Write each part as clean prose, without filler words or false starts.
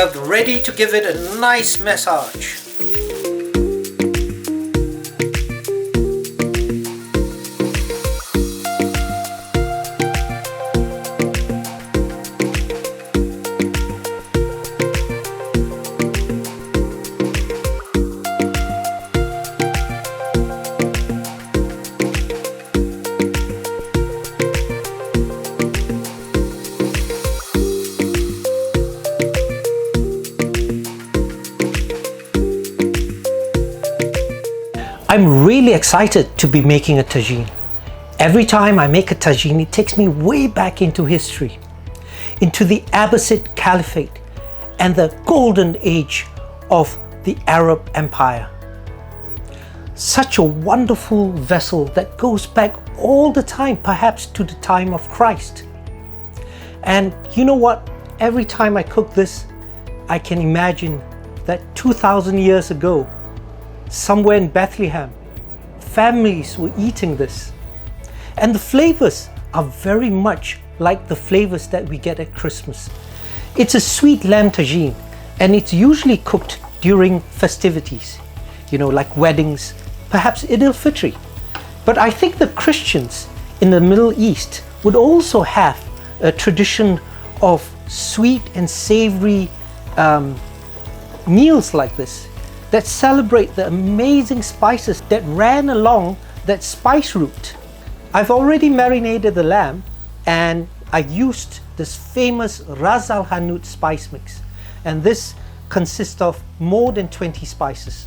about ready to give it a nice massage. I'm really excited to be making a tagine. Every time I make a tagine, it takes me way back into history, into the Abbasid Caliphate and the golden age of the Arab Empire. Such a wonderful vessel that goes back all the time, perhaps to the time of Christ. And you know what? Every time I cook this, I can imagine that 2,000 years ago, somewhere in Bethlehem, families were eating this. And the flavors are very much like the flavors that we get at Christmas. It's a sweet lamb tagine, and it's usually cooked during festivities, like weddings, perhaps Eid al-Fitr. But I think the Christians in the Middle East would also have a tradition of sweet and savory meals like this, that celebrate the amazing spices that ran along that spice route. I've already marinated the lamb, and I used this famous Ras Al Hanout spice mix, and this consists of more than 20 spices.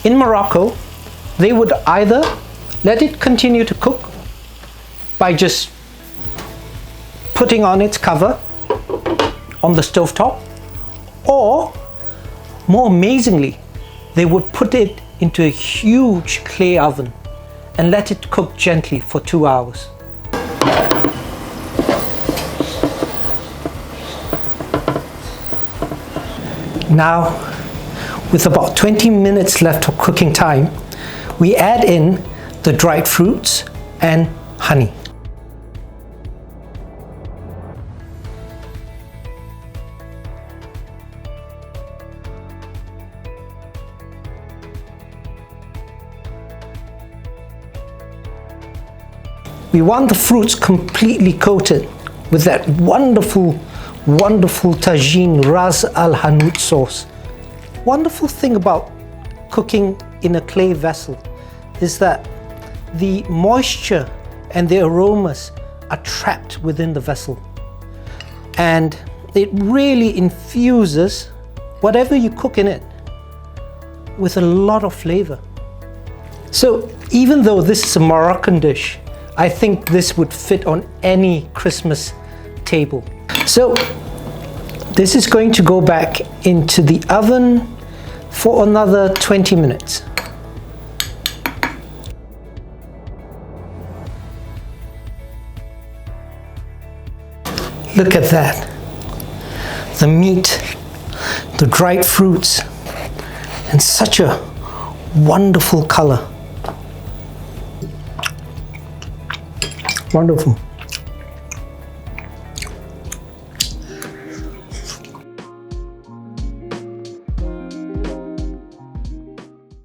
In Morocco, they would either let it continue to cook by just putting on its cover on the stovetop, or more amazingly, they would put it into a huge clay oven and let it cook gently for 2 hours. Now, with about 20 minutes left of cooking time, we add in the dried fruits and honey. We want the fruits completely coated with that wonderful tagine Ras Al Hanout sauce. Wonderful thing about cooking in a clay vessel is that the moisture and the aromas are trapped within the vessel, and it really infuses whatever you cook in it with a lot of flavor. So even though this is a Moroccan dish, I think this would fit on any Christmas table. So this is going to go back into the oven for another 20 minutes. Look at that. The meat, the dried fruits, and such a wonderful color. Wonderful.